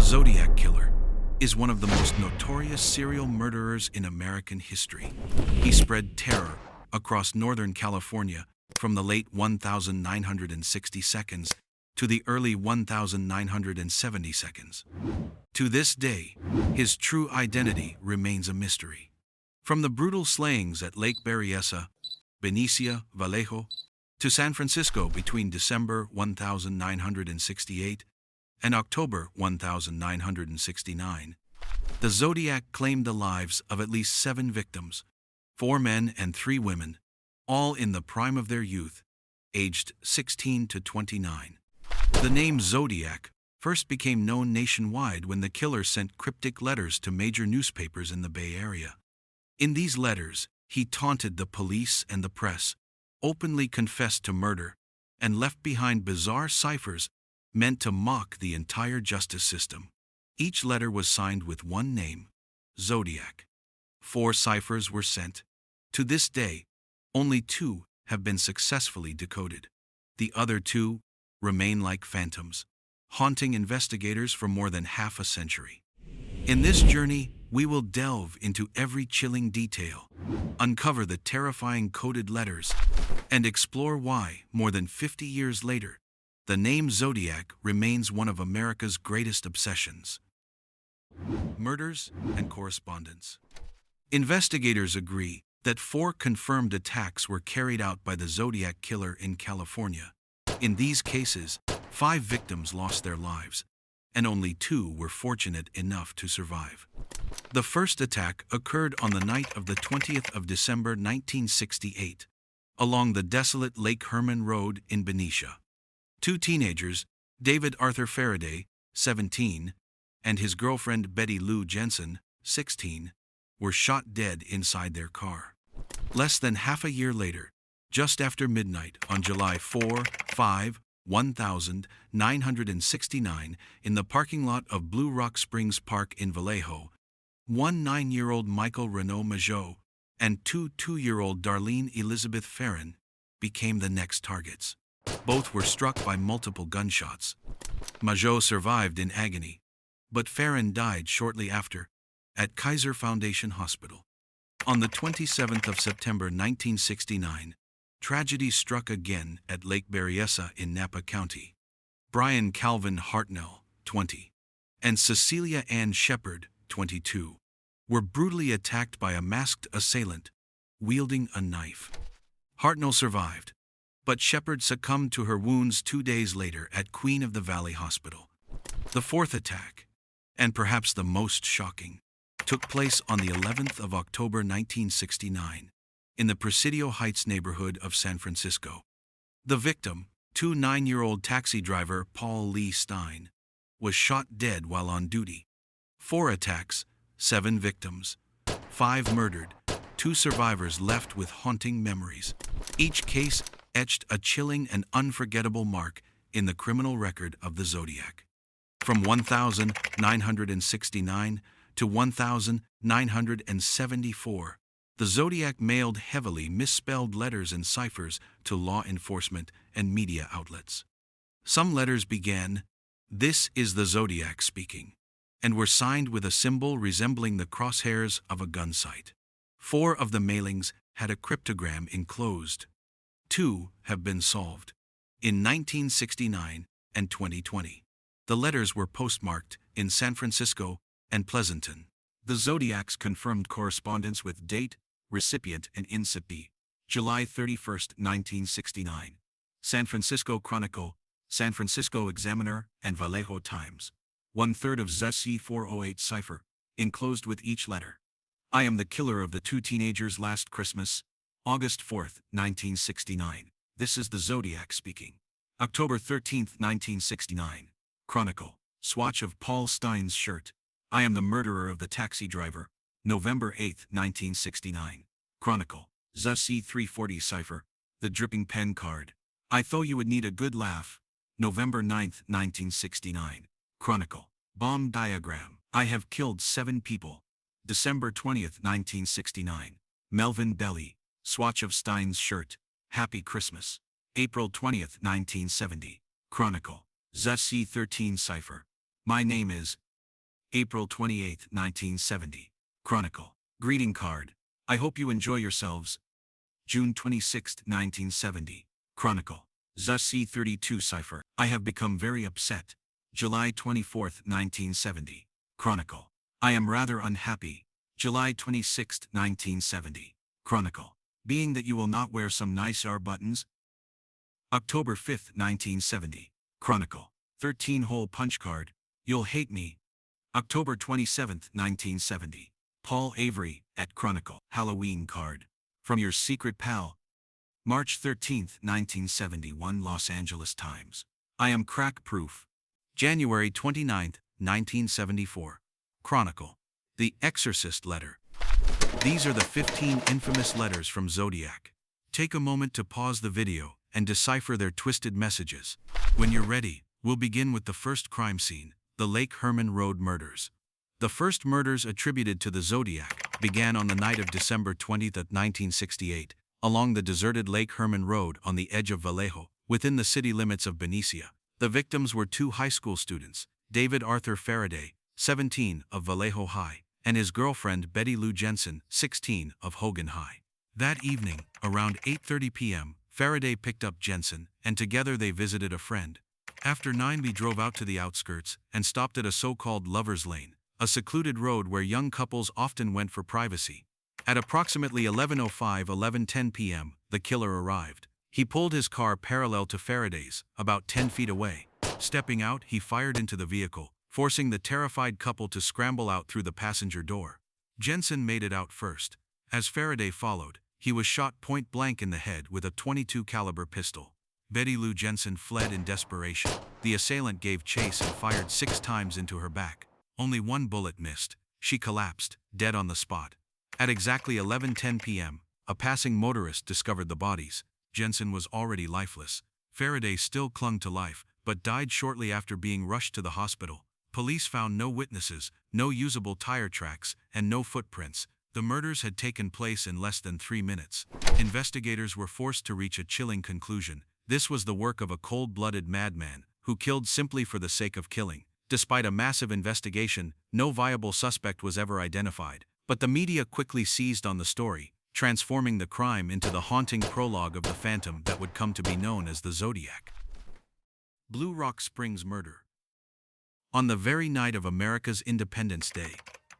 Zodiac Killer is one of the most notorious serial murderers in American history. He spread terror across Northern California from the late 1960 seconds to the early 1970 seconds. To this day, his true identity remains a mystery. From the brutal slayings at Lake Berryessa, Benicia, Vallejo, to San Francisco between December 1968 and October 1969, the Zodiac claimed the lives of at least 7 victims, 4 men and 3 women, all in the prime of their youth, aged 16 to 29. The name Zodiac first became known nationwide when the killer sent cryptic letters to major newspapers in the Bay Area. In these letters, he taunted the police and the press, openly confessed to murder, and left behind bizarre ciphers meant to mock the entire justice system. Each letter was signed with one name, Zodiac. 4 ciphers were sent. To this day, only 2 have been successfully decoded. The other 2 remain like phantoms, haunting investigators for more than half a century. In this journey, we will delve into every chilling detail, uncover the terrifying coded letters, and explore why, more than 50 years later, the name Zodiac remains one of America's greatest obsessions. Murders and correspondence. Investigators agree that 4 confirmed attacks were carried out by the Zodiac Killer in California. In these cases, 5 victims lost their lives, and only 2 were fortunate enough to survive. The first attack occurred on the night of the 20th of December 1968, along the desolate Lake Herman Road in Benicia. 2 teenagers, David Arthur Faraday, 17, and his girlfriend Betty Lou Jensen, 16, were shot dead inside their car. Less than half a year later, just after midnight on July 5, 1969, in the parking lot of Blue Rock Springs Park in Vallejo, 1 9-year-old Michael Renaud Majot and 2 2-year-old Darlene Elizabeth Farron became the next targets. Both were struck by multiple gunshots. Majot survived in agony, but Farron died shortly after at Kaiser Foundation Hospital. On the 27th of September 1969, tragedy struck again at Lake Berryessa in Napa County. Brian Calvin Hartnell, 20, and Cecilia Ann Shepard, 22, were brutally attacked by a masked assailant wielding a knife. Hartnell survived, but Shepard succumbed to her wounds 2 days later at Queen of the Valley Hospital. The fourth attack, and perhaps the most shocking, took place on the 11th of October 1969 in the Presidio Heights neighborhood of San Francisco. The victim, 2 9-year-old taxi driver Paul Lee Stein, was shot dead while on duty. 4 attacks, 7 victims, 5 murdered, 2 survivors left with haunting memories. Each case etched a chilling and unforgettable mark in the criminal record of the Zodiac. From 1969 to 1974, the Zodiac mailed heavily misspelled letters and ciphers to law enforcement and media outlets. Some letters began, "This is the Zodiac speaking," and were signed with a symbol resembling the crosshairs of a gun sight. 4 of the mailings had a cryptogram enclosed. 2 have been solved. In 1969 and 2020, the letters were postmarked in San Francisco and Pleasanton. The Zodiac's confirmed correspondence with date, recipient and incipient: July 31, 1969. San Francisco Chronicle, San Francisco Examiner, and Vallejo Times. 1/3 of ZC408 cipher, enclosed with each letter. I am the killer of the 2 teenagers last Christmas, August 4, 1969. This is the Zodiac speaking. October 13, 1969. Chronicle. Swatch of Paul Stein's shirt. I am the murderer of the taxi driver, November 8, 1969. Chronicle. ZC340 cipher. The dripping pen card. I thought you would need a good laugh, November 9, 1969. Chronicle. Bomb diagram. I have killed 7 people, December 20, 1969. Melvin Belly. Swatch of Stein's shirt. Happy Christmas, April 20, 1970. Chronicle. ZC13 cipher. My name is April 28, 1970. Chronicle. Greeting card. I hope you enjoy yourselves. June 26, 1970. Chronicle. ZC32 cipher. I have become very upset. July 24, 1970. Chronicle. I am rather unhappy. July 26, 1970. Chronicle. Being that you will not wear some nice R buttons. October 5, 1970. Chronicle. 13-hole punch card. You'll hate me. October 27, 1970. Paul Avery, at Chronicle. Halloween card. From your secret pal. March 13, 1971. Los Angeles Times. I am crack-proof. January 29, 1974. Chronicle. The Exorcist letter. These are the 15 infamous letters from Zodiac. Take a moment to pause the video and decipher their twisted messages. When you're ready, we'll begin with the first crime scene, the Lake Herman Road murders. The first murders attributed to the Zodiac began on the night of December 20, 1968, along the deserted Lake Herman Road on the edge of Vallejo, within the city limits of Benicia. The victims were two high school students, David Arthur Faraday, 17, of Vallejo High, and his girlfriend Betty Lou Jensen, 16, of Hogan High. That evening, around 8:30 p.m., Faraday picked up Jensen, and together they visited a friend. After 9, they drove out to the outskirts and stopped at a so-called lover's lane, a secluded road where young couples often went for privacy. At approximately 11:10 p.m., the killer arrived. He pulled his car parallel to Faraday's, about 10 feet away. Stepping out, he fired into the vehicle, forcing the terrified couple to scramble out through the passenger door. Jensen made it out first. As Faraday followed, he was shot point-blank in the head with a .22 caliber pistol. Betty Lou Jensen fled in desperation. The assailant gave chase and fired 6 times into her back. Only one bullet missed. She collapsed, dead on the spot. At exactly 11:10 p.m., a passing motorist discovered the bodies. Jensen was already lifeless. Faraday still clung to life, but died shortly after being rushed to the hospital. Police found no witnesses, no usable tire tracks, and no footprints. The murders had taken place in less than 3 minutes. Investigators were forced to reach a chilling conclusion. This was the work of a cold-blooded madman, who killed simply for the sake of killing. Despite a massive investigation, no viable suspect was ever identified. But the media quickly seized on the story, transforming the crime into the haunting prologue of the phantom that would come to be known as the Zodiac. Blue Rock Springs murder. On the very night of America's Independence Day,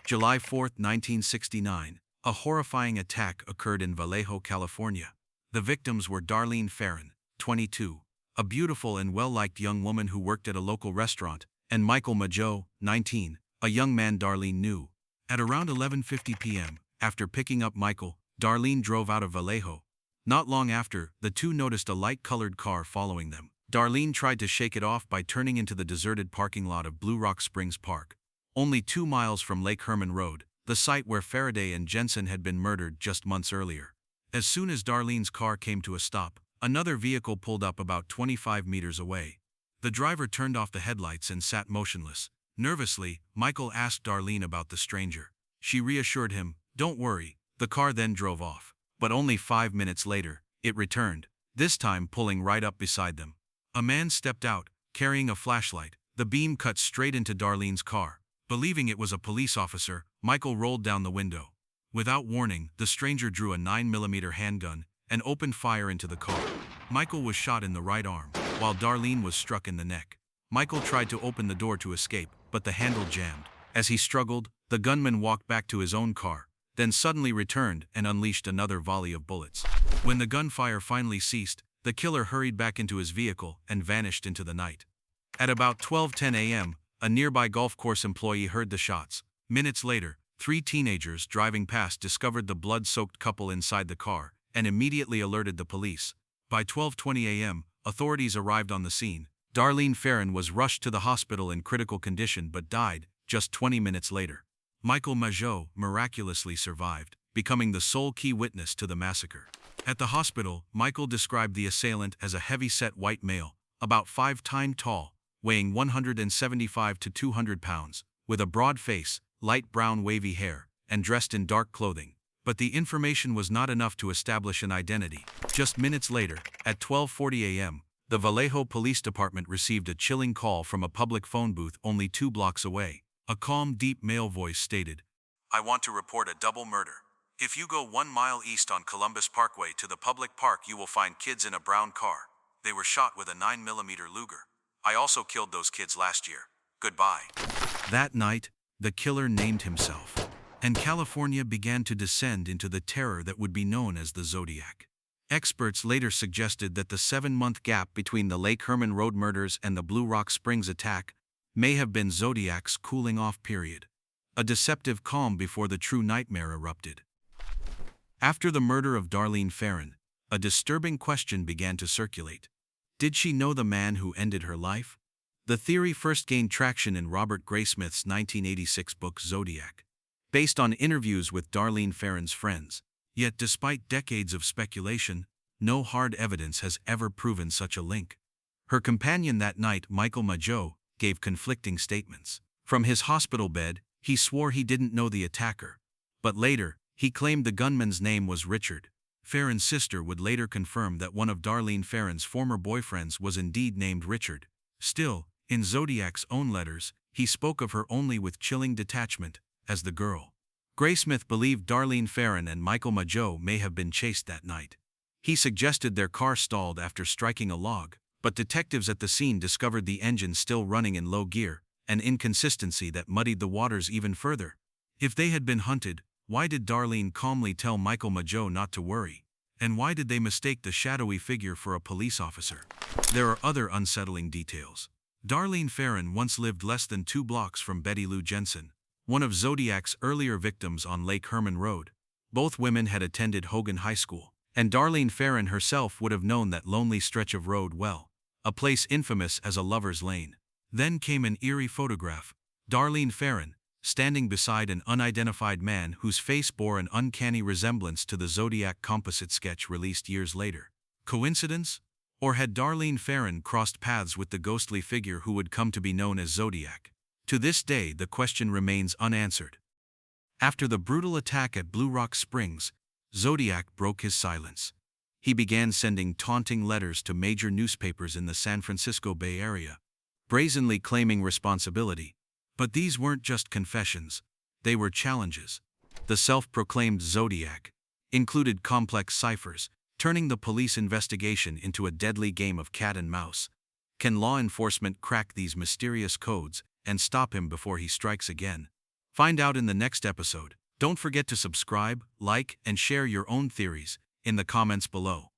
July 4, 1969, a horrifying attack occurred in Vallejo, California. The victims were Darlene Ferrin, 22, a beautiful and well-liked young woman who worked at a local restaurant, and Michael Mageau, 19, a young man Darlene knew. At around 11:50 p.m., after picking up Michael, Darlene drove out of Vallejo. Not long after, the two noticed a light-colored car following them. Darlene tried to shake it off by turning into the deserted parking lot of Blue Rock Springs Park. Only 2 miles from Lake Herman Road, the site where Faraday and Jensen had been murdered just months earlier. As soon as Darlene's car came to a stop, another vehicle pulled up about 25 meters away. The driver turned off the headlights and sat motionless. Nervously, Michael asked Darlene about the stranger. She reassured him, "Don't worry." The car then drove off. But only 5 minutes later, it returned, this time pulling right up beside them. A man stepped out, carrying a flashlight. The beam cut straight into Darlene's car. Believing it was a police officer, Michael rolled down the window. Without warning, the stranger drew a 9mm handgun and opened fire into the car. Michael was shot in the right arm, while Darlene was struck in the neck. Michael tried to open the door to escape, but the handle jammed. As he struggled, the gunman walked back to his own car, then suddenly returned and unleashed another volley of bullets. When the gunfire finally ceased, the killer hurried back into his vehicle and vanished into the night. At about 12:10 a.m., a nearby golf course employee heard the shots. Minutes later, 3 teenagers driving past discovered the blood-soaked couple inside the car and immediately alerted the police. By 12:20 a.m., authorities arrived on the scene. Darlene Ferrin was rushed to the hospital in critical condition but died just 20 minutes later. Michael Mageau miraculously survived, becoming the sole key witness to the massacre. At the hospital, Michael described the assailant as a heavy-set white male, about 5'10" tall, weighing 175 to 200 pounds, with a broad face, light brown wavy hair, and dressed in dark clothing. But the information was not enough to establish an identity. Just minutes later, at 12:40 a.m., the Vallejo Police Department received a chilling call from a public phone booth only 2 blocks away. A calm, deep male voice stated, "I want to report a double murder. If you go 1 mile east on Columbus Parkway to the public park, you will find kids in a brown car. They were shot with a 9mm Luger. I also killed those kids last year. Goodbye." That night, the killer named himself, and California began to descend into the terror that would be known as the Zodiac. Experts later suggested that the 7-month gap between the Lake Herman Road murders and the Blue Rock Springs attack may have been Zodiac's cooling-off period, a deceptive calm before the true nightmare erupted. After the murder of Darlene Ferrin, a disturbing question began to circulate. Did she know the man who ended her life? The theory first gained traction in Robert Graysmith's 1986 book Zodiac, based on interviews with Darlene Ferrin's friends. Yet despite decades of speculation, no hard evidence has ever proven such a link. Her companion that night, Michael Mageau, gave conflicting statements. From his hospital bed, he swore he didn't know the attacker, but later, he claimed the gunman's name was Richard. Ferrin's sister would later confirm that one of Darlene Ferrin's former boyfriends was indeed named Richard. Still, in Zodiac's own letters, he spoke of her only with chilling detachment, as the girl. Graysmith believed Darlene Ferrin and Michael Mageau may have been chased that night. He suggested their car stalled after striking a log, but detectives at the scene discovered the engine still running in low gear, an inconsistency that muddied the waters even further. If they had been hunted, why did Darlene calmly tell Michael Mageau not to worry? And why did they mistake the shadowy figure for a police officer? There are other unsettling details. Darlene Ferrin once lived less than 2 blocks from Betty Lou Jensen, one of Zodiac's earlier victims on Lake Herman Road. Both women had attended Hogan High School, and Darlene Ferrin herself would have known that lonely stretch of road well, a place infamous as a lover's lane. Then came an eerie photograph. Darlene Ferrin, standing beside an unidentified man whose face bore an uncanny resemblance to the Zodiac composite sketch released years later. Coincidence? Or had Darlene Ferrin crossed paths with the ghostly figure who would come to be known as Zodiac? To this day, the question remains unanswered. After the brutal attack at Blue Rock Springs, Zodiac broke his silence. He began sending taunting letters to major newspapers in the San Francisco Bay Area, brazenly claiming responsibility. But these weren't just confessions, they were challenges. The self-proclaimed Zodiac included complex ciphers, turning the police investigation into a deadly game of cat and mouse. Can law enforcement crack these mysterious codes and stop him before he strikes again? Find out in the next episode. Don't forget to subscribe, like, and share your own theories in the comments below.